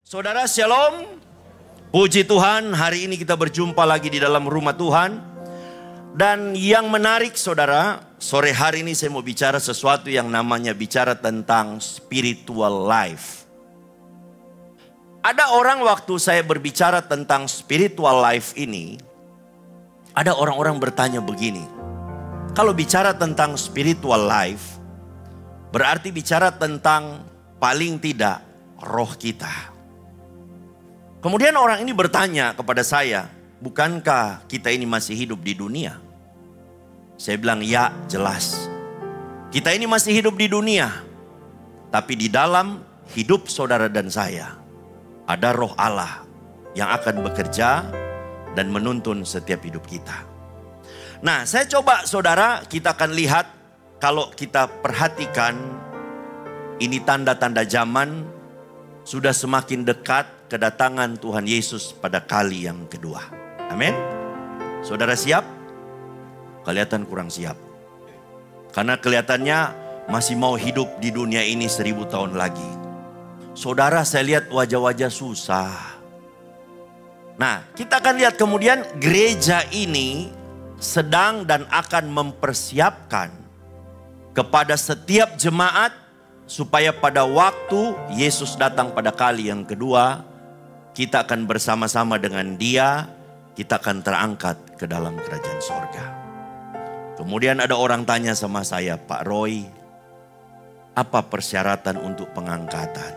Saudara Shalom, puji Tuhan, hari ini kita berjumpa lagi di dalam rumah Tuhan. Dan yang menarik saudara, sore hari ini saya mau bicara sesuatu yang namanya bicara tentang spiritual life. Ada orang waktu saya berbicara tentang spiritual life ini, ada orang-orang bertanya begini. Kalau bicara tentang spiritual life, berarti bicara tentang paling tidak roh kita. Kemudian orang ini bertanya kepada saya, bukankah kita ini masih hidup di dunia? Saya bilang, ya jelas. Kita ini masih hidup di dunia. Tapi di dalam hidup saudara dan saya, ada roh Allah yang akan bekerja dan menuntun setiap hidup kita. Nah, saya coba saudara, kita akan lihat kalau kita perhatikan, ini tanda-tanda zaman sudah semakin dekat kedatangan Tuhan Yesus pada kali yang kedua. Amin. Saudara siap? Kelihatan kurang siap. Karena kelihatannya masih mau hidup di dunia ini 1000 tahun lagi. Saudara, saya lihat wajah-wajah susah. Nah, kita akan lihat kemudian gereja ini sedang dan akan mempersiapkan kepada setiap jemaat supaya pada waktu Yesus datang pada kali yang kedua, kita akan bersama-sama dengan Dia, kita akan terangkat ke dalam kerajaan sorga. Kemudian ada orang tanya sama saya, Pak Roy, apa persyaratan untuk pengangkatan?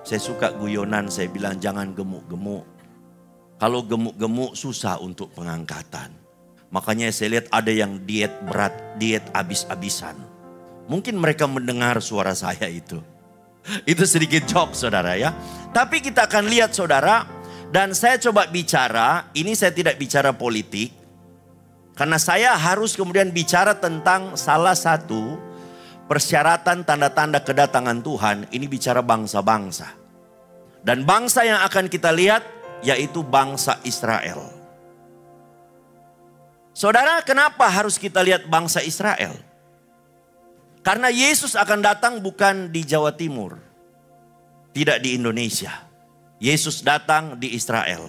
Saya suka guyonan, saya bilang jangan gemuk-gemuk. Kalau gemuk-gemuk susah untuk pengangkatan. Makanya saya lihat ada yang diet berat, diet abis-abisan. Mungkin mereka mendengar suara saya itu. Itu sedikit joke saudara ya. Tapi kita akan lihat saudara. Dan saya coba bicara. Ini saya tidak bicara politik. Karena saya harus kemudian bicara tentang salah satu persyaratan tanda-tanda kedatangan Tuhan. Ini bicara bangsa-bangsa. Dan bangsa yang akan kita lihat yaitu bangsa Israel. Saudara, kenapa harus kita lihat bangsa Israel? Karena Yesus akan datang bukan di Jawa Timur. Tidak di Indonesia. Yesus datang di Israel.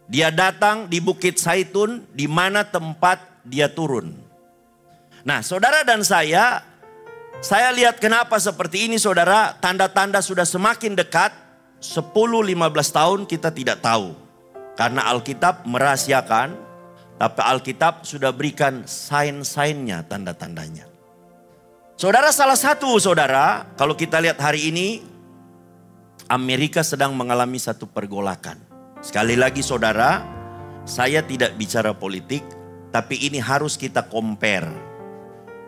Dia datang di Bukit Zaitun, di mana tempat dia turun. Nah, saudara dan saya lihat kenapa seperti ini saudara. Tanda-tanda sudah semakin dekat. 10-15 tahun kita tidak tahu. Karena Alkitab merahasiakan. Tapi Alkitab sudah berikan sign-signnya, tanda-tandanya. Saudara, salah satu saudara, kalau kita lihat hari ini, Amerika sedang mengalami satu pergolakan. Sekali lagi saudara, saya tidak bicara politik, tapi ini harus kita compare.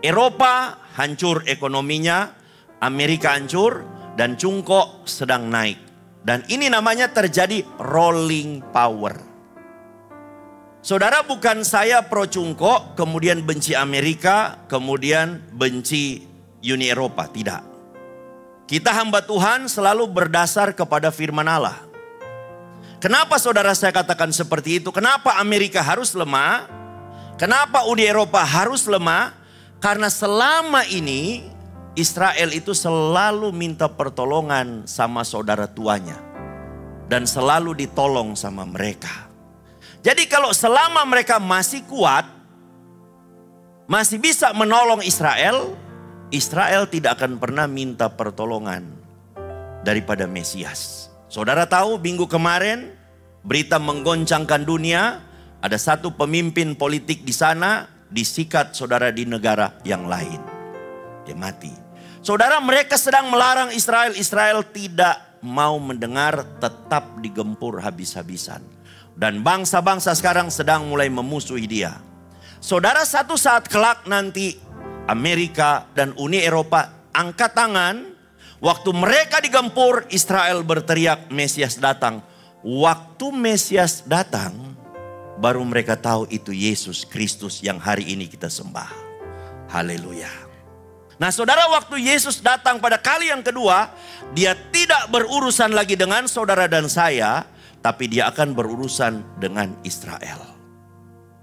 Eropa hancur ekonominya, Amerika hancur, dan cungkok sedang naik. Dan ini namanya terjadi rolling power. Saudara, bukan saya pro cungkok, kemudian benci Amerika, kemudian benci Uni Eropa. Tidak. Kita hamba Tuhan selalu berdasar kepada firman Allah. Kenapa saudara saya katakan seperti itu? Kenapa Amerika harus lemah? Kenapa Uni Eropa harus lemah? Karena selama ini Israel itu selalu minta pertolongan sama saudara tuanya. Dan selalu ditolong sama mereka. Jadi kalau selama mereka masih kuat, masih bisa menolong Israel, Israel tidak akan pernah minta pertolongan daripada Mesias. Saudara tahu minggu kemarin berita menggoncangkan dunia, ada satu pemimpin politik di sana disikat saudara di negara yang lain. Dia mati. Saudara, mereka sedang melarang Israel, Israel tidak mau mendengar, tetap digempur habis-habisan. Dan bangsa-bangsa sekarang sedang mulai memusuhi dia. Saudara, satu saat kelak nanti Amerika dan Uni Eropa angkat tangan. Waktu mereka digempur, Israel berteriak Mesias datang. Waktu Mesias datang, baru mereka tahu itu Yesus Kristus yang hari ini kita sembah. Haleluya. Nah saudara, waktu Yesus datang pada kali yang kedua, dia tidak berurusan lagi dengan saudara dan saya. Tapi dia akan berurusan dengan Israel.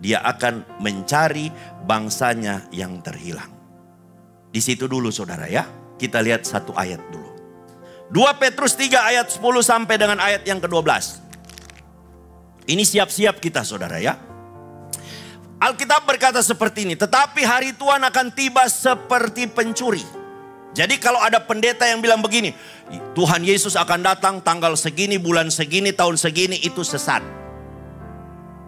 Dia akan mencari bangsanya yang terhilang. Di situ dulu saudara ya. Kita lihat satu ayat dulu. 2 Petrus 3 ayat 10 sampai dengan ayat yang ke-12. Ini siap-siap kita saudara ya. Alkitab berkata seperti ini, tetapi hari Tuhan akan tiba seperti pencuri. Jadi kalau ada pendeta yang bilang begini, Tuhan Yesus akan datang tanggal segini, bulan segini, tahun segini, itu sesat.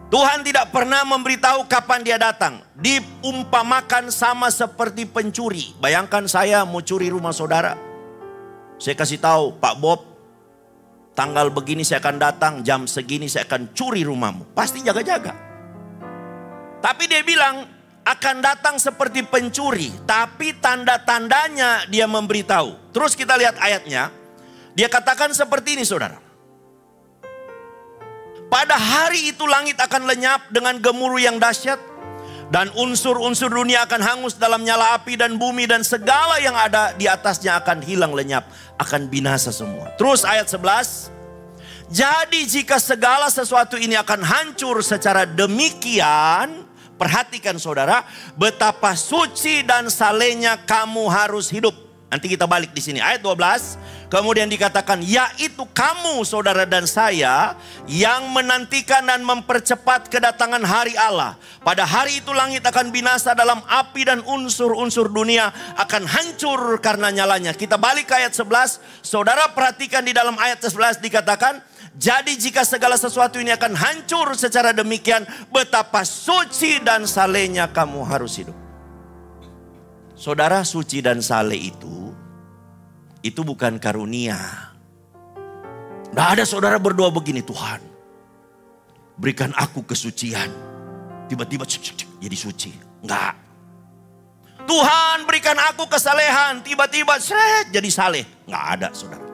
Tuhan tidak pernah memberitahu kapan dia datang. Diumpamakan sama seperti pencuri. Bayangkan saya mau curi rumah saudara. Saya kasih tahu, Pak Bob, tanggal begini saya akan datang, jam segini saya akan curi rumahmu. Pasti jaga-jaga. Tapi dia bilang akan datang seperti pencuri. Tapi tanda-tandanya dia memberitahu. Terus kita lihat ayatnya. Dia katakan seperti ini saudara. Pada hari itu langit akan lenyap dengan gemuruh yang dahsyat. Dan unsur-unsur dunia akan hangus dalam nyala api, dan bumi dan segala yang ada di atasnya akan hilang lenyap. Akan binasa semua. Terus ayat 11. Jadi jika segala sesuatu ini akan hancur secara demikian, perhatikan saudara, betapa suci dan salehnya kamu harus hidup. Nanti kita balik di sini. Ayat 12. Kemudian dikatakan, yaitu kamu saudara dan saya yang menantikan dan mempercepat kedatangan hari Allah. Pada hari itu langit akan binasa dalam api dan unsur-unsur dunia akan hancur karena nyalanya. Kita balik ke ayat 11. Saudara perhatikan di dalam ayat 11 dikatakan, jadi jika segala sesuatu ini akan hancur secara demikian, betapa suci dan salehnya kamu harus hidup. Saudara, suci dan saleh itu bukan karunia. Tidak ada saudara berdoa begini, Tuhan berikan aku kesucian. Tiba-tiba jadi suci. Enggak. Tuhan berikan aku kesalehan. Tiba-tiba jadi saleh. Enggak ada saudara.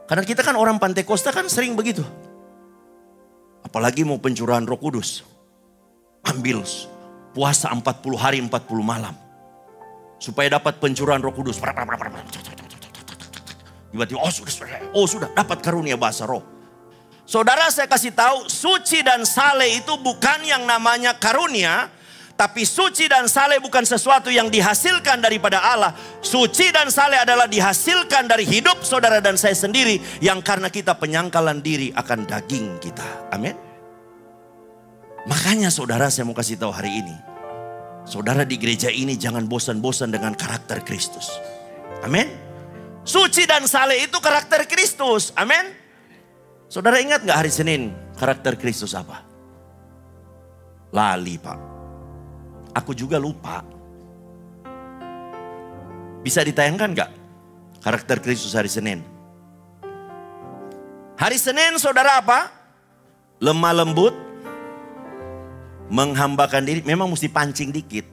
Karena kita kan orang Pantekosta kan sering begitu. Apalagi mau pencurahan Roh Kudus. Ambil puasa 40 hari 40 malam. Supaya dapat pencurahan Roh Kudus. Tiba-tiba oh sudah dapat karunia bahasa roh. Saudara, saya kasih tahu, suci dan saleh itu bukan yang namanya karunia. Tapi suci dan saleh bukan sesuatu yang dihasilkan daripada Allah. Suci dan saleh adalah dihasilkan dari hidup saudara dan saya sendiri. Yang karena kita penyangkalan diri akan daging kita. Amin. Makanya saudara, saya mau kasih tahu hari ini. Saudara di gereja ini jangan bosan-bosan dengan karakter Kristus. Amin. Suci dan saleh itu karakter Kristus. Amin. Saudara ingat gak hari Senin karakter Kristus apa? Lali Pak. Aku juga lupa. Bisa ditayangkan gak karakter Kristus hari Senin? Hari Senin saudara apa? Lemah lembut, menghambakan diri. Memang mesti pancing dikit.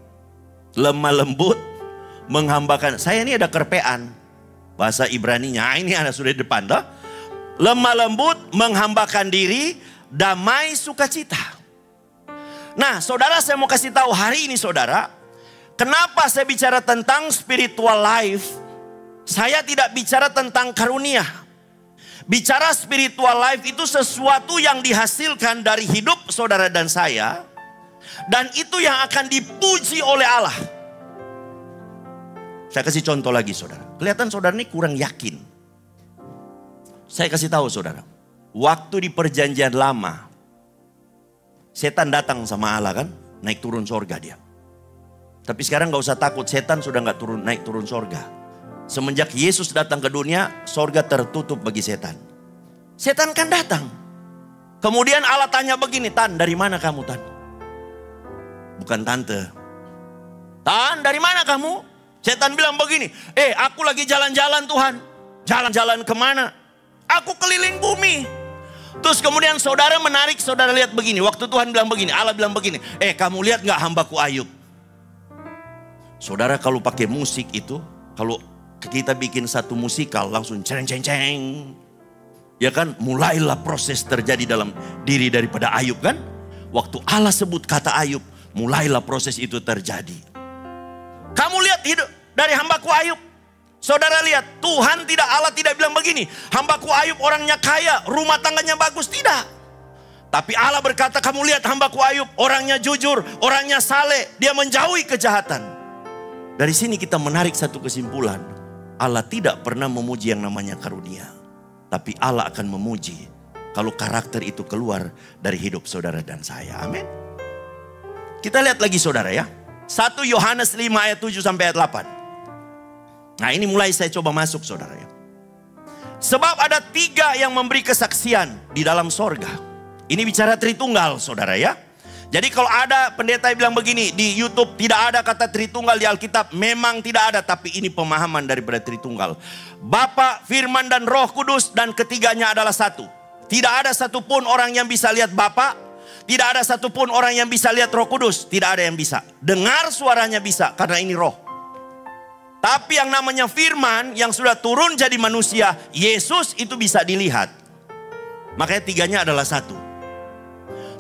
Lemah lembut, menghambakan. Saya ini ada kerpean. Bahasa Ibraninya ini ada sudah di depan. Dah. Lemah lembut, menghambakan diri, damai sukacita. Nah saudara, saya mau kasih tahu hari ini saudara, kenapa saya bicara tentang spiritual life. Saya tidak bicara tentang karunia. Bicara spiritual life itu sesuatu yang dihasilkan dari hidup saudara dan saya. Dan itu yang akan dipuji oleh Allah. Saya kasih contoh lagi saudara. Kelihatan saudara ini kurang yakin. Saya kasih tahu saudara. Waktu di perjanjian lama, setan datang sama Allah kan, naik turun sorga dia. Tapi sekarang gak usah takut, setan sudah gak naik turun sorga. Semenjak Yesus datang ke dunia, sorga tertutup bagi setan. Setan kan datang. Kemudian Allah tanya begini, Tan dari mana kamu Tan? Bukan tante. Tan dari mana kamu? Setan bilang begini, aku lagi jalan-jalan Tuhan. Jalan-jalan kemana? Aku keliling bumi. Terus kemudian saudara menarik, saudara lihat begini. Waktu Tuhan bilang begini, Allah bilang begini. Kamu lihat gak hambaku Ayub? Saudara kalau pakai musik itu, kalau kita bikin satu musikal langsung ceng-ceng-ceng. Ya kan, mulailah proses terjadi dalam diri daripada Ayub kan. Waktu Allah sebut kata Ayub, mulailah proses itu terjadi. Kamu lihat hidup dari hambaku Ayub. Saudara lihat, Tuhan tidak, Allah tidak bilang begini, hambaku Ayub orangnya kaya, rumah tangganya bagus, tidak. Tapi Allah berkata, kamu lihat hambaku Ayub, orangnya jujur, orangnya saleh, dia menjauhi kejahatan. Dari sini kita menarik satu kesimpulan. Allah tidak pernah memuji yang namanya karunia. Tapi Allah akan memuji kalau karakter itu keluar dari hidup saudara dan saya. Amin. Kita lihat lagi saudara ya. 1 Yohanes 5 ayat 7 sampai ayat 8. Nah ini mulai saya coba masuk saudara ya. Sebab ada 3 yang memberi kesaksian di dalam sorga. Ini bicara Tritunggal saudara ya. Jadi kalau ada pendeta yang bilang begini, di YouTube tidak ada kata Tritunggal di Alkitab, memang tidak ada. Tapi ini pemahaman daripada Tritunggal. Bapa, Firman dan Roh Kudus, dan ketiganya adalah satu. Tidak ada satupun orang yang bisa lihat Bapa, tidak ada satupun orang yang bisa lihat Roh Kudus. Tidak ada yang bisa. Dengar suaranya bisa, karena ini roh. Tapi yang namanya Firman yang sudah turun jadi manusia, Yesus itu bisa dilihat. Makanya tiganya adalah satu.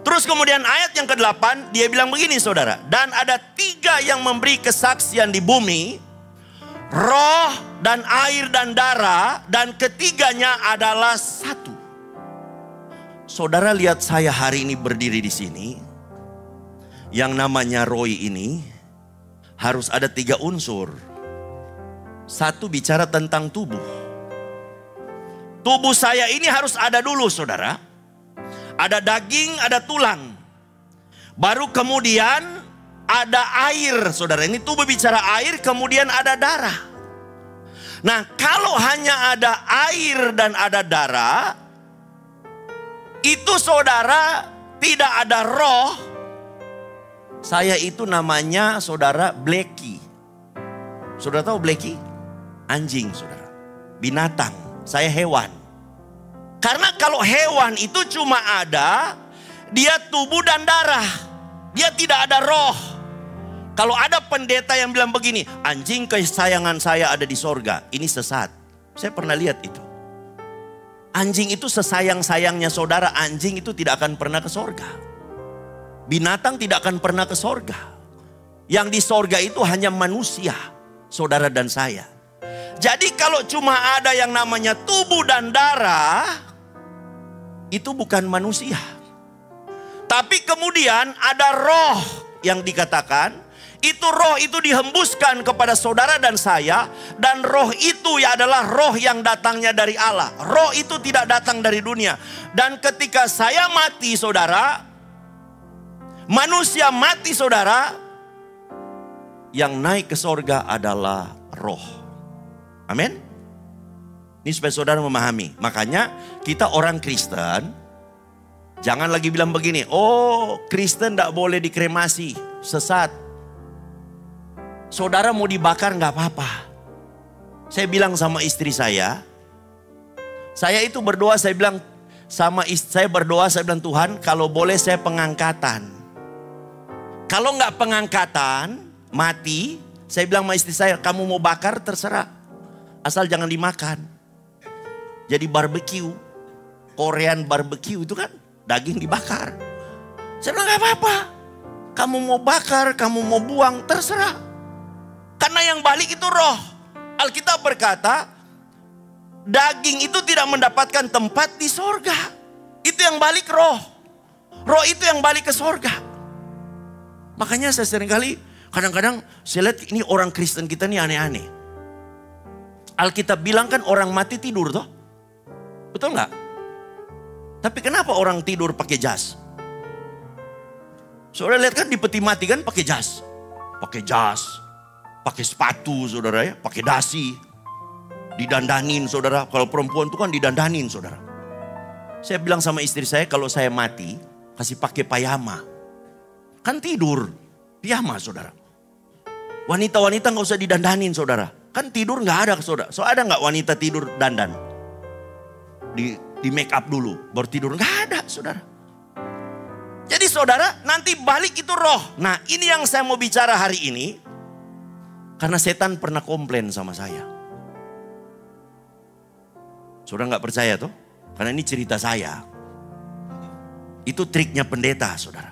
Terus kemudian ayat yang ke-8 dia bilang begini saudara. Dan ada 3 yang memberi kesaksian di bumi. Roh dan air dan darah. Dan ketiganya adalah satu. Saudara lihat saya hari ini berdiri di sini. Yang namanya Roy ini harus ada 3 unsur. Satu bicara tentang tubuh. Tubuh saya ini harus ada dulu saudara. Ada daging, ada tulang. Baru kemudian ada air, saudara. Ini tubuh bicara air, kemudian ada darah. Nah, kalau hanya ada air dan ada darah, itu saudara tidak ada roh. Saya itu namanya saudara Blackie. Saudara tahu Blackie? Anjing saudara. Binatang, saya hewan. Karena kalau hewan itu cuma ada, dia tubuh dan darah. Dia tidak ada roh. Kalau ada pendeta yang bilang begini, anjing kesayangan saya ada di sorga. Ini sesat. Saya pernah lihat itu. Anjing itu sesayang-sayangnya saudara, anjing itu tidak akan pernah ke sorga. Binatang tidak akan pernah ke sorga. Yang di sorga itu hanya manusia, saudara dan saya. Jadi kalau cuma ada yang namanya tubuh dan darah, itu bukan manusia. Tapi kemudian ada roh yang dikatakan. Itu roh itu dihembuskan kepada saudara dan saya. Dan roh itu ya adalah roh yang datangnya dari Allah. Roh itu tidak datang dari dunia. Dan ketika saya mati saudara, manusia mati saudara, yang naik ke sorga adalah roh. Amin. Ini supaya saudara memahami. Makanya kita orang Kristen, jangan lagi bilang begini, oh Kristen tidak boleh dikremasi, sesat. Saudara mau dibakar nggak apa-apa. Saya bilang sama istri saya itu berdoa, saya bilang sama istri saya berdoa, saya bilang Tuhan kalau boleh saya pengangkatan. Kalau nggak pengangkatan, mati, saya bilang sama istri saya, kamu mau bakar terserah. Asal jangan dimakan. Jadi barbecue, Korean barbecue itu kan daging dibakar. Saya bilang gak apa-apa. Kamu mau bakar, kamu mau buang, terserah. Karena yang balik itu roh. Alkitab berkata, daging itu tidak mendapatkan tempat di sorga. Itu yang balik roh. Roh itu yang balik ke sorga. Makanya saya seringkali, kadang-kadang saya lihat ini orang Kristen kita ini aneh-aneh. Alkitab bilang kan orang mati tidur toh. Betul nggak? Tapi kenapa orang tidur pakai jas? Saudara lihat kan di peti mati kan pakai jas. Pakai jas. Pakai sepatu saudara ya. Pakai dasi. Didandanin saudara. Kalau perempuan itu kan didandanin saudara. Saya bilang sama istri saya kalau saya mati. Kasih pakai payama. Kan tidur. Piyama saudara. Wanita-wanita gak usah didandanin saudara. Kan tidur gak ada saudara. So ada gak wanita tidur dandan? Di make up dulu, baru tidur. Nggak ada saudara. Jadi saudara nanti balik itu roh. Nah ini yang saya mau bicara hari ini. Karena setan pernah komplain sama saya. Saudara nggak percaya tuh? Karena ini cerita saya. Itu triknya pendeta saudara.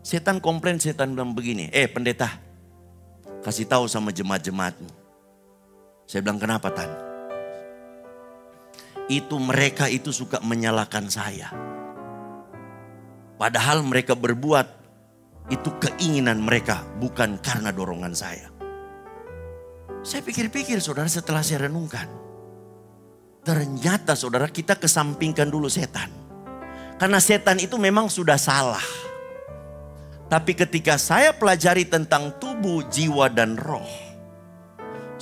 Setan komplain, setan bilang begini. Pendeta, kasih tahu sama jemaat-jemaatmu. Saya bilang kenapa Tan? Itu mereka itu suka menyalahkan saya. Padahal mereka berbuat itu keinginan mereka, bukan karena dorongan saya. Saya pikir-pikir saudara setelah saya renungkan. Ternyata saudara kita kesampingkan dulu setan. Karena setan itu memang sudah salah. Tapi ketika saya pelajari tentang tubuh, jiwa, dan roh.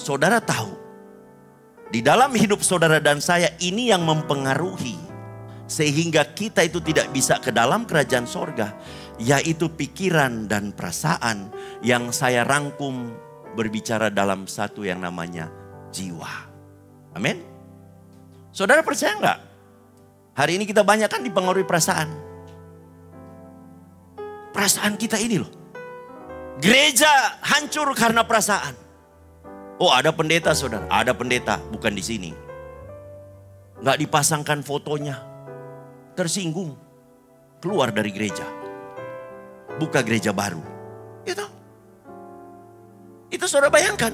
Saudara tahu. Di dalam hidup saudara dan saya ini yang mempengaruhi. Sehingga kita itu tidak bisa ke dalam kerajaan sorga. Yaitu pikiran dan perasaan yang saya rangkum berbicara dalam satu yang namanya jiwa. Amin. Saudara percaya enggak? Hari ini kita banyak kan dipengaruhi perasaan. Perasaan kita ini loh. Gereja hancur karena perasaan. Oh ada pendeta saudara, ada pendeta bukan di sini. Enggak dipasangkan fotonya. Tersinggung. Keluar dari gereja. Buka gereja baru. Itu saudara bayangkan.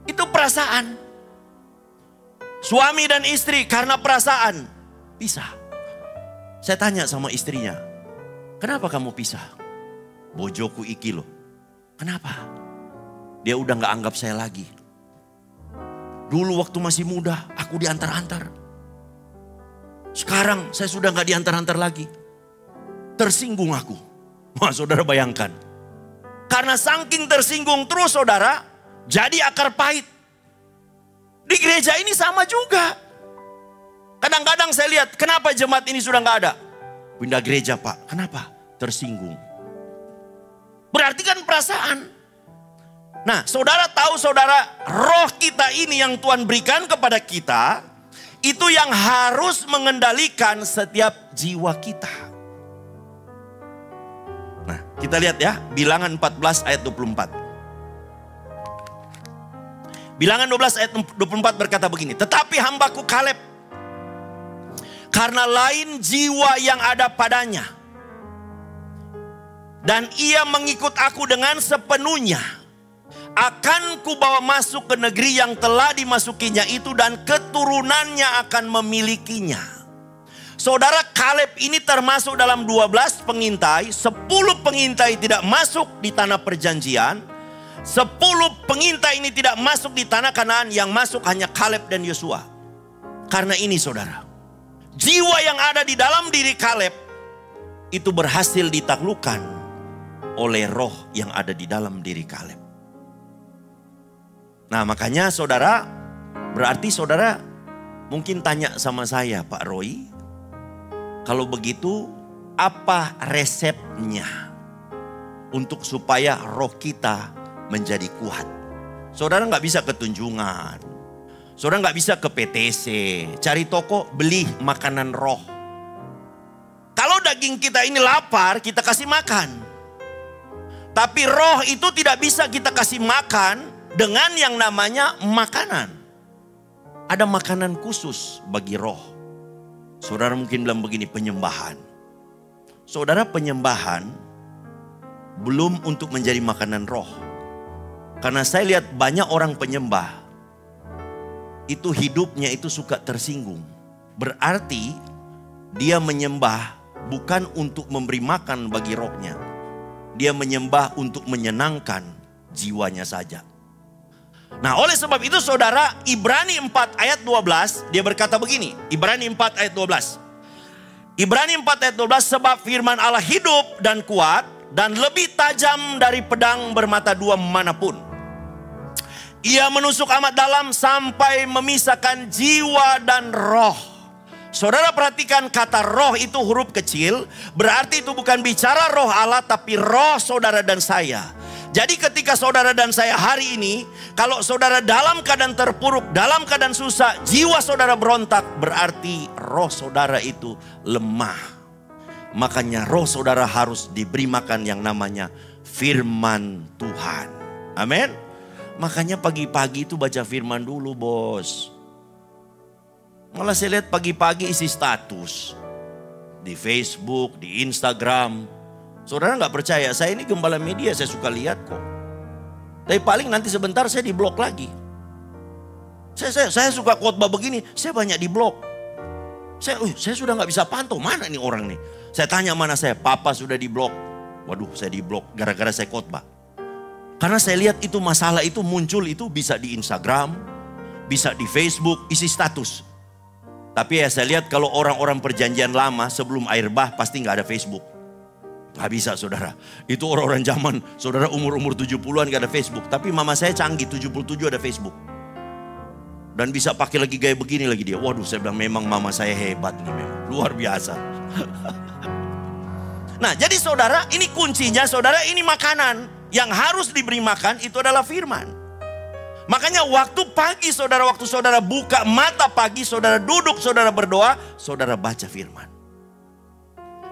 Itu perasaan. Suami dan istri karena perasaan pisah. Saya tanya sama istrinya, kenapa kamu pisah? Bojoku iki loh. Kenapa? Dia udah gak anggap saya lagi. Dulu waktu masih muda aku diantar-antar. Sekarang saya sudah gak diantar-antar lagi. Tersinggung aku. Wah saudara bayangkan. Karena saking tersinggung terus saudara, jadi akar pahit. Di gereja ini sama juga. Kadang-kadang saya lihat, kenapa jemaat ini sudah gak ada? Pindah gereja Pak, kenapa? Tersinggung. Berarti kan perasaan. Nah saudara tahu saudara, roh kita ini yang Tuhan berikan kepada kita, itu yang harus mengendalikan setiap jiwa kita. Nah kita lihat ya, Bilangan 14 ayat 24. Bilangan 12 ayat 24 berkata begini. Tetapi hambaku Kaleb, karena lain jiwa yang ada padanya, dan ia mengikut aku dengan sepenuhnya, akan kubawa masuk ke negeri yang telah dimasukinya itu, dan keturunannya akan memilikinya. Saudara, Kaleb ini termasuk dalam 12 pengintai. 10 pengintai tidak masuk di tanah perjanjian. 10 pengintai ini tidak masuk di tanah Kanaan. Yang masuk hanya Kaleb dan Yosua. Karena ini saudara, jiwa yang ada di dalam diri Kaleb itu berhasil ditaklukkan oleh roh yang ada di dalam diri Kaleb. Nah makanya saudara, berarti saudara mungkin tanya sama saya, Pak Roy, kalau begitu apa resepnya untuk supaya roh kita menjadi kuat? Saudara nggak bisa ketunjungan. Saudara nggak bisa ke PTC. Cari toko, beli makanan roh. Kalau daging kita ini lapar, kita kasih makan. Tapi roh itu tidak bisa kita kasih makan dengan yang namanya makanan. Ada makanan khusus bagi roh. Saudara mungkin bilang begini, penyembahan. Saudara, penyembahan belum untuk menjadi makanan roh. Karena saya lihat banyak orang penyembah, itu hidupnya itu suka tersinggung. Berarti dia menyembah bukan untuk memberi makan bagi rohnya. Dia menyembah untuk menyenangkan jiwanya saja. Nah oleh sebab itu saudara, Ibrani 4 ayat 12 dia berkata begini. Ibrani 4 ayat 12. Ibrani 4 ayat 12, sebab firman Allah hidup dan kuat dan lebih tajam dari pedang bermata dua manapun. Ia menusuk amat dalam sampai memisahkan jiwa dan roh. Saudara perhatikan kata roh itu huruf kecil. Berarti itu bukan bicara roh Allah, tapi roh saudara dan saya. Jadi ketika saudara dan saya hari ini, kalau saudara dalam keadaan terpuruk, dalam keadaan susah, jiwa saudara berontak, berarti roh saudara itu lemah. Makanya roh saudara harus diberi makan yang namanya firman Tuhan. Amin. Makanya pagi-pagi itu baca firman dulu bos. Malah saya lihat pagi-pagi isi status. Di Facebook, di Instagram. Saudara nggak percaya, saya ini gembala media, saya suka lihat kok. Tapi paling nanti sebentar saya diblok lagi. Saya suka khotbah begini, saya banyak diblok. Saya sudah nggak bisa pantau, mana nih orang nih. Saya tanya mana saya, papa sudah diblok. Waduh saya diblok gara-gara saya khotbah. Karena saya lihat itu masalah itu muncul itu bisa di Instagram, bisa di Facebook, isi status. Tapi ya saya lihat kalau orang-orang perjanjian lama sebelum air bah pasti nggak ada Facebook. Nggak bisa saudara. Itu orang-orang zaman saudara umur-umur 70-an nggak ada Facebook. Tapi mama saya canggih 77 ada Facebook. Dan bisa pakai lagi gaya begini lagi dia. Waduh saya bilang memang mama saya hebat nih memang. Luar biasa. Nah jadi saudara ini kuncinya saudara ini makanan. Yang harus diberi makan itu adalah firman. Makanya waktu pagi saudara, waktu saudara buka mata pagi, saudara duduk, saudara berdoa, saudara baca firman.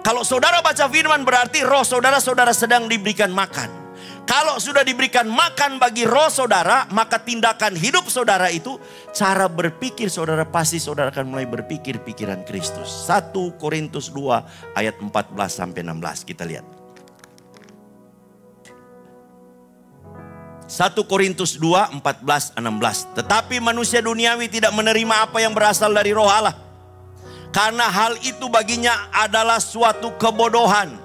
Kalau saudara baca firman berarti roh saudara sedang diberikan makan. Kalau sudah diberikan makan bagi roh saudara, maka tindakan hidup saudara itu, cara berpikir saudara pasti saudara akan mulai berpikir pikiran Kristus. 1 Korintus 2 ayat 14 sampai 16 kita lihat. 1 Korintus 2, 14, 16. Tetapi manusia duniawi tidak menerima apa yang berasal dari roh Allah. Karena hal itu baginya adalah suatu kebodohan.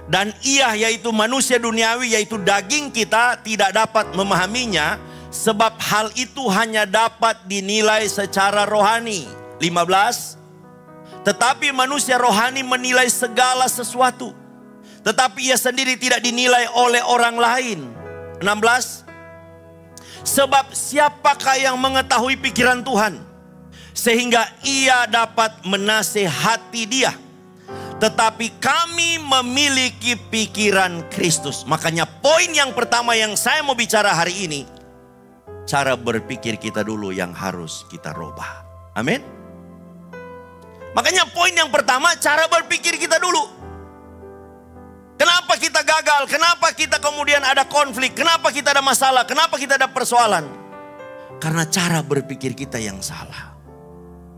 Dan ia yaitu manusia duniawi yaitu daging kita tidak dapat memahaminya. Sebab hal itu hanya dapat dinilai secara rohani. 15. Tetapi manusia rohani menilai segala sesuatu. Tetapi ia sendiri tidak dinilai oleh orang lain. 16. Sebab siapakah yang mengetahui pikiran Tuhan sehingga ia dapat menasehati dia. Tetapi kami memiliki pikiran Kristus. Makanya poin yang pertama yang saya mau bicara hari ini, cara berpikir kita dulu yang harus kita rubah. Amin. Makanya poin yang pertama, cara berpikir kita dulu. Kenapa kita gagal? Kenapa kita kemudian ada konflik? Kenapa kita ada masalah? Kenapa kita ada persoalan? Karena cara berpikir kita yang salah.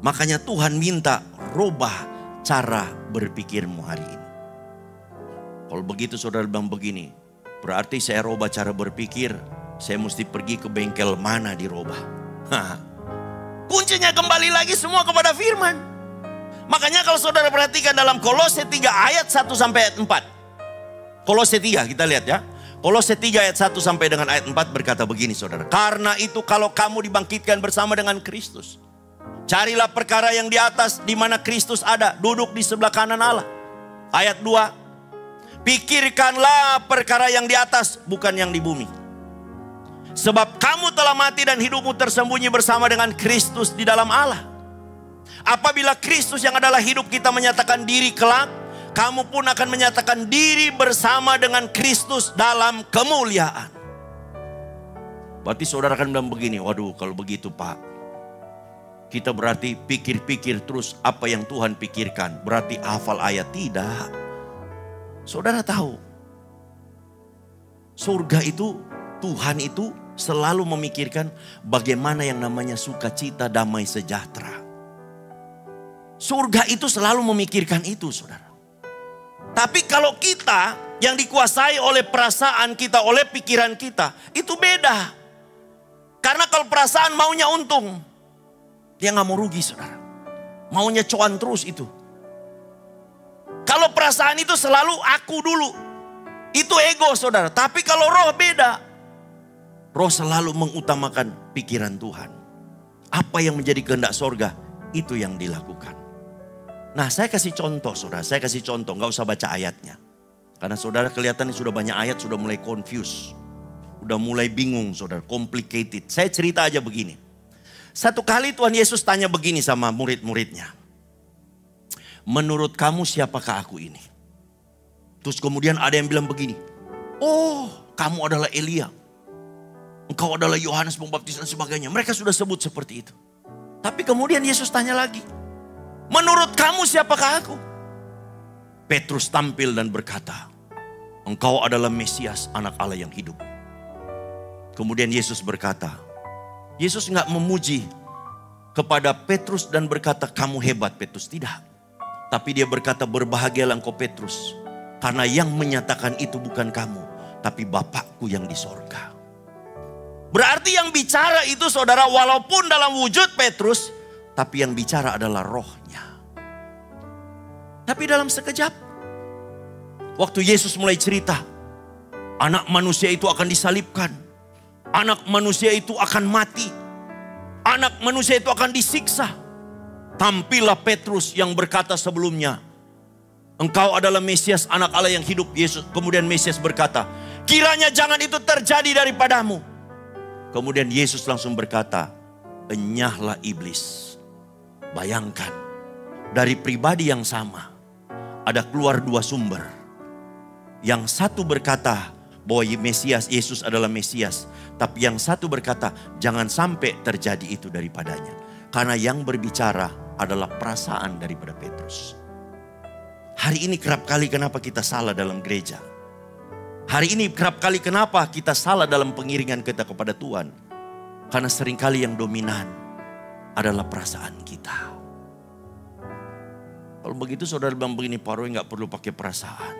Makanya Tuhan minta rubah cara berpikirmu hari ini. Kalau begitu saudara bilang begini, berarti saya rubah cara berpikir, saya mesti pergi ke bengkel mana dirubah. Kuncinya kembali lagi semua kepada firman. Makanya kalau saudara perhatikan dalam Kolose 3 ayat 1 sampai ayat 4. Kolose 3 kita lihat ya. Kolose 3 ayat 1 sampai dengan ayat 4 berkata begini saudara. Karena itu kalau kamu dibangkitkan bersama dengan Kristus, carilah perkara yang di atas di mana Kristus ada, duduk di sebelah kanan Allah. Ayat 2. Pikirkanlah perkara yang di atas, bukan yang di bumi. Sebab kamu telah mati dan hidupmu tersembunyi bersama dengan Kristus di dalam Allah. Apabila Kristus yang adalah hidup kita menyatakan diri kelak, kamu pun akan menyatakan diri bersama dengan Kristus dalam kemuliaan. Berarti saudara akan bilang begini, waduh kalau begitu Pak, kita berarti pikir-pikir terus apa yang Tuhan pikirkan. Berarti hafal ayat. Tidak. Saudara tahu, surga itu, Tuhan itu selalu memikirkan bagaimana yang namanya sukacita, damai, sejahtera. Surga itu selalu memikirkan itu saudara. Tapi kalau kita yang dikuasai oleh perasaan kita, oleh pikiran kita, itu beda. Karena kalau perasaan maunya untung, dia gak mau rugi saudara. Maunya cuan terus itu. Kalau perasaan itu selalu aku dulu, itu ego saudara. Tapi kalau roh beda. Roh selalu mengutamakan pikiran Tuhan. Apa yang menjadi kehendak sorga, itu yang dilakukan. Nah saya kasih contoh saudara, saya kasih contoh, gak usah baca ayatnya. Karena saudara kelihatan sudah banyak ayat, sudah mulai confused. Udah mulai bingung saudara, complicated. Saya cerita aja begini. Satu kali Tuhan Yesus tanya begini sama murid-muridnya. Menurut kamu siapakah aku ini? Terus kemudian ada yang bilang begini. Oh kamu adalah Elia. Engkau adalah Yohanes Pembaptis dan sebagainya. Mereka sudah sebut seperti itu. Tapi kemudian Yesus tanya lagi. Menurut kamu siapakah aku? Petrus tampil dan berkata, engkau adalah Mesias, anak Allah yang hidup. Kemudian Yesus berkata, Yesus nggak memuji kepada Petrus dan berkata, kamu hebat Petrus. Tidak. Tapi dia berkata, berbahagialah engkau Petrus. Karena yang menyatakan itu bukan kamu, tapi Bapakku yang di sorga. Berarti yang bicara itu saudara, walaupun dalam wujud Petrus, tapi yang bicara adalah rohnya. Tapi dalam sekejap, waktu Yesus mulai cerita Anak manusia itu akan disalibkan. Anak manusia itu akan mati. Anak manusia itu akan disiksa. Tampillah Petrus yang berkata sebelumnya, engkau adalah Mesias, anak Allah yang hidup. Yesus, kemudian Mesias berkata, kiranya jangan itu terjadi daripadamu. Kemudian Yesus langsung berkata, enyahlah iblis. Bayangkan, dari pribadi yang sama, ada keluar dua sumber. Yang satu berkata bahwa Mesias, Yesus adalah Mesias. Tapi yang satu berkata, jangan sampai terjadi itu daripadanya. Karena yang berbicara adalah perasaan daripada Petrus. Hari ini kerap kali kenapa kita salah dalam gereja? Hari ini kerap kali kenapa kita salah dalam pengiringan kita kepada Tuhan? Karena seringkali yang dominan adalah perasaan kita. Kalau begitu saudara bilang begini, Pak Roy gak perlu pakai perasaan.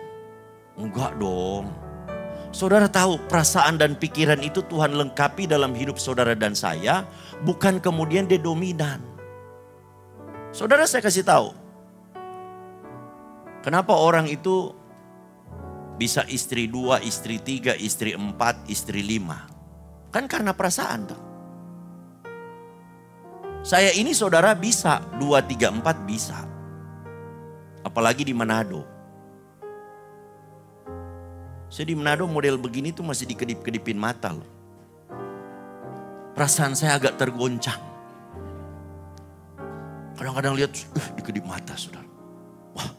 Enggak dong. Saudara tahu perasaan dan pikiran itu Tuhan lengkapi dalam hidup saudara dan saya. Bukan kemudian dia dominan. Saudara, saya kasih tahu. Kenapa orang itu bisa istri 2, istri 3, istri 4, istri 5? Kan karena perasaan tuh. Saya ini saudara bisa 2, 3, 4 bisa. Apalagi di Manado. Saya di Manado model begini tuh masih dikedip-kedipin mata loh. Perasaan saya agak tergoncang. Kadang-kadang lihat dikedip mata saudara. Wah,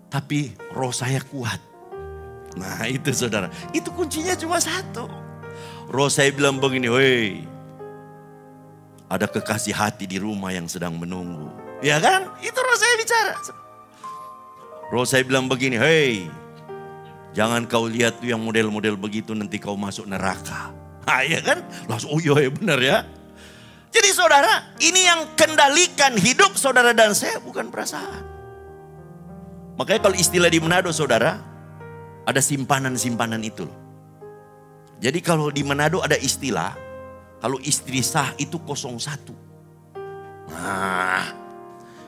tapi roh saya kuat. Nah itu saudara, itu kuncinya cuma satu. Roh saya bilang begini, woi, ada kekasih hati di rumah yang sedang menunggu. Ya kan, itu roh saya bicara. Roh saya bilang begini, hei, jangan kau lihat tuh yang model-model begitu nanti kau masuk neraka. Nah, ya kan? Langsung, oh iya benar ya. Jadi saudara, ini yang kendalikan hidup saudara dan saya bukan perasaan. Makanya kalau istilah di Manado saudara, ada simpanan-simpanan itu loh. Jadi kalau di Manado ada istilah, kalau istri sah itu 01. Nah,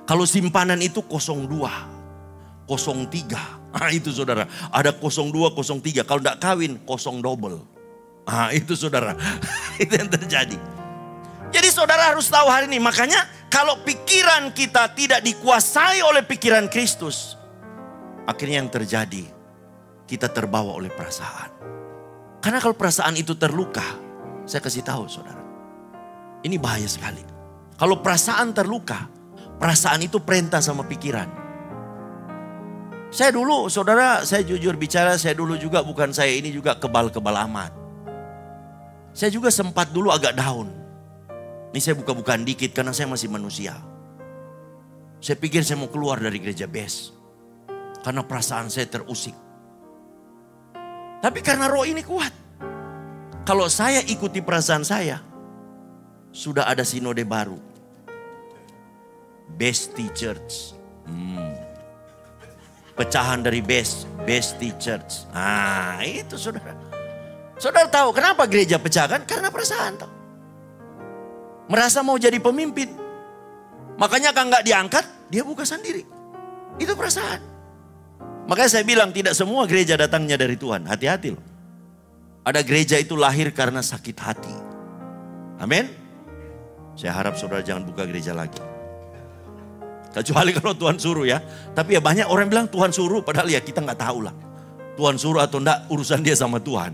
kalau simpanan itu 02, 03. Nah itu saudara, ada 02, 03. Kalau tidak kawin, 0 double. Nah itu saudara, itu yang terjadi. Jadi saudara harus tahu hari ini, makanya kalau pikiran kita tidak dikuasai oleh pikiran Kristus, akhirnya yang terjadi, kita terbawa oleh perasaan. Karena kalau perasaan itu terluka, saya kasih tahu saudara, ini bahaya sekali. Kalau perasaan terluka, perasaan itu perintah sama pikiran. Saya dulu saudara, saya jujur bicara, saya dulu juga bukan saya ini juga kebal-kebal amat. Saya juga sempat dulu agak down. Ini saya buka-bukaan dikit karena saya masih manusia. Saya pikir saya mau keluar dari gereja BES. Karena perasaan saya terusik. Tapi karena roh ini kuat. Kalau saya ikuti perasaan saya, sudah ada sinode baru. Bestie Church. Pecahan dari Bestie Church. Nah itu saudara. Saudara tahu kenapa gereja pecah kan? Karena perasaan tahu. Merasa mau jadi pemimpin. Makanya kalau nggak diangkat, dia buka sendiri. Itu perasaan. Makanya saya bilang tidak semua gereja datangnya dari Tuhan. Hati-hati loh. Ada gereja itu lahir karena sakit hati. Amin. Saya harap saudara jangan buka gereja lagi. Kecuali kalau Tuhan suruh ya. Tapi ya banyak orang bilang Tuhan suruh. Padahal ya kita nggak tahu lah. Tuhan suruh atau enggak urusan dia sama Tuhan.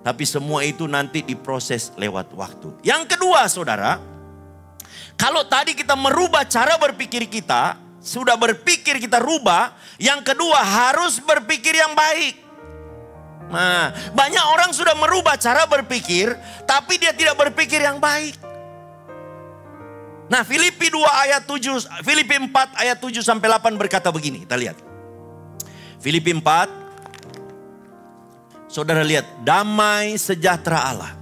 Tapi semua itu nanti diproses lewat waktu. Yang kedua saudara. Kalau tadi kita merubah cara berpikir kita. Sudah berpikir kita rubah. Yang kedua harus berpikir yang baik. Nah, banyak orang sudah merubah cara berpikir. Tapi dia tidak berpikir yang baik. Nah Filipi 2 ayat 7. Filipi 4 ayat 7 sampai 8 berkata begini. Kita lihat. Filipi 4. Saudara lihat, damai sejahtera Allah.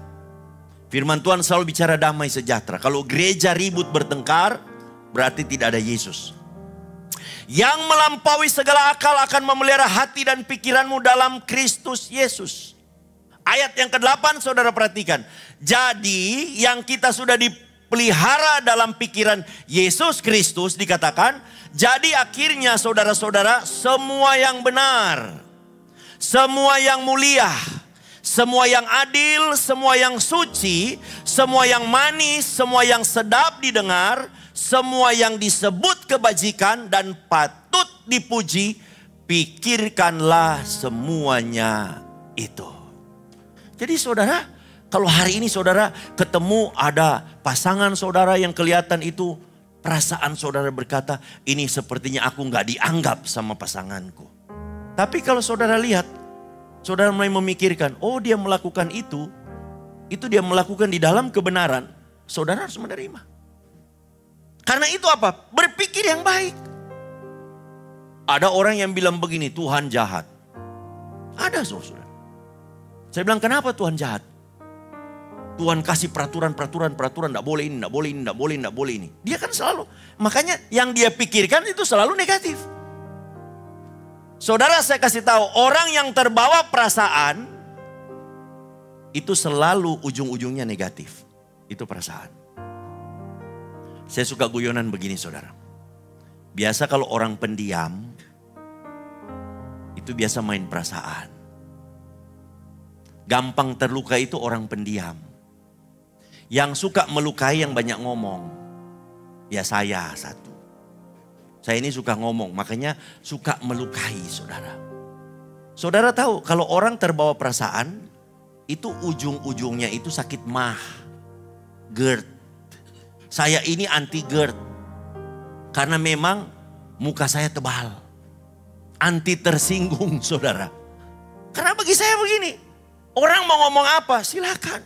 Firman Tuhan selalu bicara damai sejahtera. Kalau gereja ribut bertengkar, berarti tidak ada Yesus. Yang melampaui segala akal akan memelihara hati dan pikiranmu dalam Kristus Yesus. Ayat yang ke-8 saudara perhatikan. Jadi yang kita sudah dipelihara dalam pikiran Yesus Kristus dikatakan. Jadi akhirnya saudara-saudara semua yang benar. semua yang mulia, semua yang adil, semua yang suci, semua yang manis, semua yang sedap didengar, semua yang disebut kebajikan dan patut dipuji, pikirkanlah semuanya itu. Jadi saudara, kalau hari ini saudara ketemu ada pasangan saudara yang kelihatan itu, perasaan saudara berkata, ini sepertinya aku gak dianggap sama pasanganku. Tapi kalau saudara lihat, saudara mulai memikirkan, oh dia melakukan itu dia melakukan di dalam kebenaran, saudara harus menerima. Karena itu apa? Berpikir yang baik. Ada orang yang bilang begini, Tuhan jahat. Ada saudara. Saya bilang, kenapa Tuhan jahat? Tuhan kasih peraturan, enggak boleh ini, enggak boleh ini, enggak boleh, enggak boleh ini. Dia kan selalu, makanya yang dia pikirkan itu selalu negatif. Saudara, saya kasih tahu, orang yang terbawa perasaan itu selalu ujung-ujungnya negatif. Itu perasaan. Saya suka guyonan begini saudara. Biasa kalau orang pendiam, itu biasa main perasaan. Gampang terluka itu orang pendiam. Yang suka melukai yang banyak ngomong. Ya saya satu. Saya ini suka ngomong, makanya suka melukai saudara. Saudara tahu kalau orang terbawa perasaan, itu ujung-ujungnya itu sakit mah. GERD. Saya ini anti GERD. Karena memang muka saya tebal. Anti tersinggung saudara. Karena bagi saya begini. Orang mau ngomong apa silakan.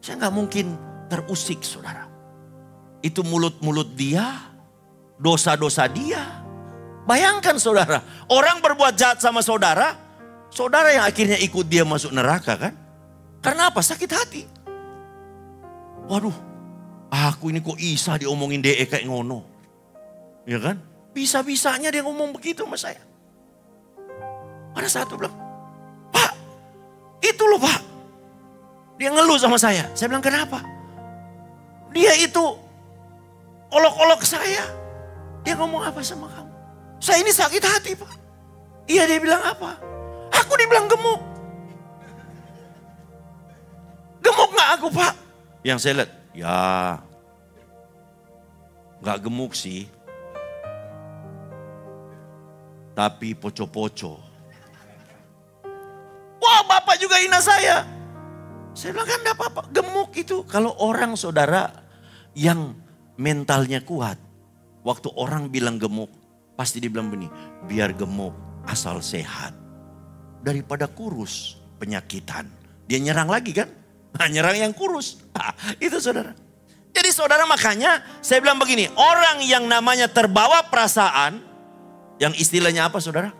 Saya gak mungkin terusik saudara. Itu mulut-mulut dia. Dosa-dosa dia. Bayangkan saudara. Orang berbuat jahat sama saudara. Saudara yang akhirnya ikut dia masuk neraka kan. Karena apa? Sakit hati. Waduh. Aku ini kok Isa diomongin DE kayak ngono. Ya kan? Bisa-bisanya dia ngomong begitu sama saya. Ada satu bilang, Pak, itu loh Pak. Dia ngeluh sama saya. Saya bilang, kenapa? Dia itu olok-olok saya. Dia ngomong apa sama kamu? Saya ini sakit hati Pak. Iya, dia bilang apa? Aku dibilang gemuk. Gemuk gak aku Pak? Yang saya lihat, ya gak gemuk sih. Tapi poco-poco. Wah, Bapak juga hina saya. Saya bilang kan enggak apa-apa. Gemuk itu kalau orang saudara yang mentalnya kuat. Waktu orang bilang gemuk, pasti dia bilang begini, biar gemuk asal sehat. Daripada kurus penyakitan. Dia nyerang lagi kan? Nah, nyerang yang kurus. Nah, itu saudara. Jadi saudara makanya saya bilang begini, orang yang namanya terbawa perasaan, yang istilahnya apa saudara?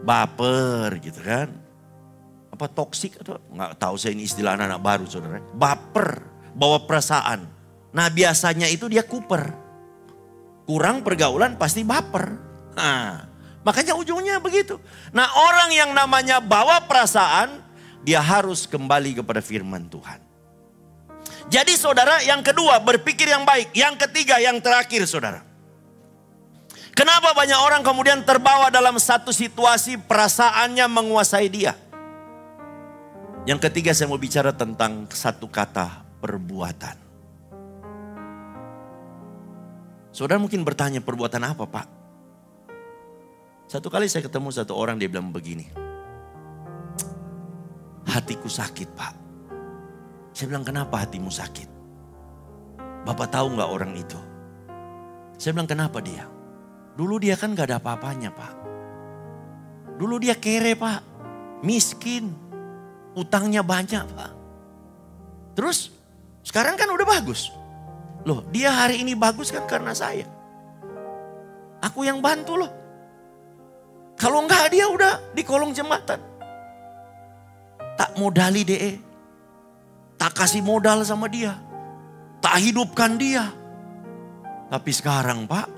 Baper gitu kan. Apa toksik atau nggak tahu saya ini istilah anak-anak baru saudara. Baper, bawa perasaan. Nah biasanya itu dia kuper. Kurang pergaulan pasti baper. Nah makanya ujungnya begitu. Nah orang yang namanya bawa perasaan, dia harus kembali kepada firman Tuhan. Jadi saudara yang kedua berpikir yang baik. Yang ketiga yang terakhir saudara. Kenapa banyak orang kemudian terbawa dalam satu situasi perasaannya menguasai dia. Yang ketiga saya mau bicara tentang satu kata perbuatan. Saudara mungkin bertanya perbuatan apa Pak? Satu kali saya ketemu satu orang dia bilang begini. Hatiku sakit Pak. Saya bilang kenapa hatimu sakit? Bapak tahu gak orang itu? Saya bilang kenapa dia? Dulu dia kan gak ada apa-apanya Pak. Dulu dia kere Pak. Miskin. Utangnya banyak Pak. Terus sekarang kan udah bagus. Loh dia hari ini bagus kan karena saya. Aku yang bantu loh. Kalau enggak dia udah di kolong jembatan. Tak modali DE. Tak kasih modal sama dia. Tak hidupkan dia. Tapi sekarang Pak.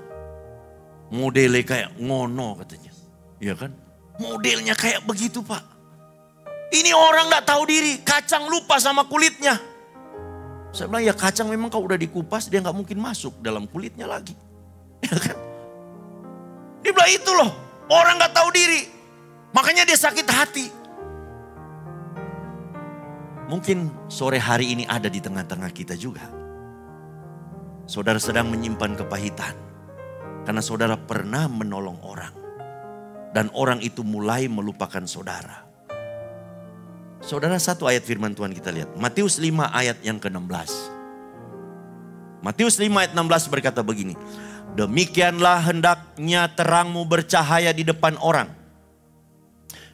Modelnya kayak ngono katanya. Iya kan? Modelnya kayak begitu Pak. Ini orang gak tahu diri. Kacang lupa sama kulitnya. Saya bilang ya kacang memang kalau udah dikupas dia gak mungkin masuk dalam kulitnya lagi. Ya kan? Dia bilang itu loh. Orang gak tahu diri. Makanya dia sakit hati. Mungkin sore hari ini ada di tengah-tengah kita juga. Saudara sedang menyimpan kepahitan. Karena saudara pernah menolong orang. Dan orang itu mulai melupakan saudara. Saudara, satu ayat firman Tuhan kita lihat. Matius 5 ayat yang ke-16. Matius 5 ayat 16 berkata begini. Demikianlah hendaknya terangmu bercahaya di depan orang.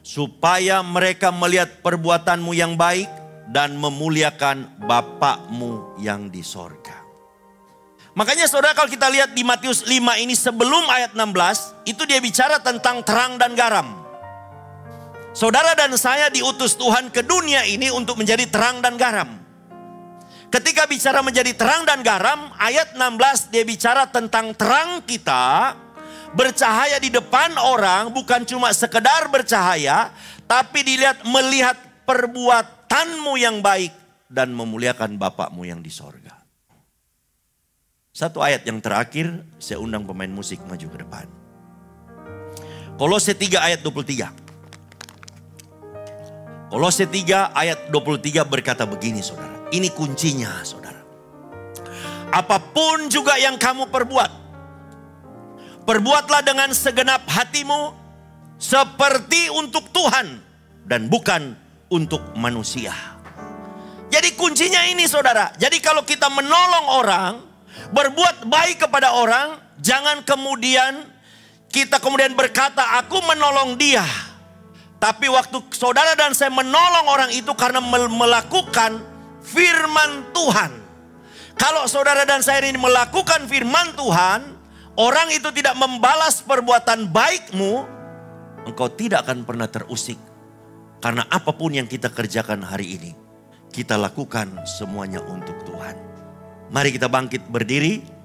Supaya mereka melihat perbuatanmu yang baik dan memuliakan Bapakmu yang di sorga. Makanya saudara, kalau kita lihat di Matius 5 ini sebelum ayat 16, itu dia bicara tentang terang dan garam. Saudara dan saya diutus Tuhan ke dunia ini untuk menjadi terang dan garam. Ketika bicara menjadi terang dan garam, ayat 16 dia bicara tentang terang kita bercahaya di depan orang, bukan cuma sekedar bercahaya, tapi melihat perbuatanmu yang baik dan memuliakan Bapakmu yang di sorga. Satu ayat yang terakhir, saya undang pemain musik maju ke depan. Kolose 3 ayat 23. Kolose 3 ayat 23 berkata begini saudara. Ini kuncinya saudara. Apapun juga yang kamu perbuat, perbuatlah dengan segenap hatimu seperti untuk Tuhan dan bukan untuk manusia. Jadi kuncinya ini saudara. Jadi kalau kita menolong orang, berbuat baik kepada orang, jangan kemudian kita berkata aku menolong dia. Tapi waktu saudara dan saya menolong orang itu karena melakukan firman Tuhan. Kalau saudara dan saya ini melakukan firman Tuhan, orang itu tidak membalas perbuatan baikmu, engkau tidak akan pernah terusik. Karena apapun yang kita kerjakan hari ini, kita lakukan semuanya untuk Tuhan. Mari kita bangkit berdiri.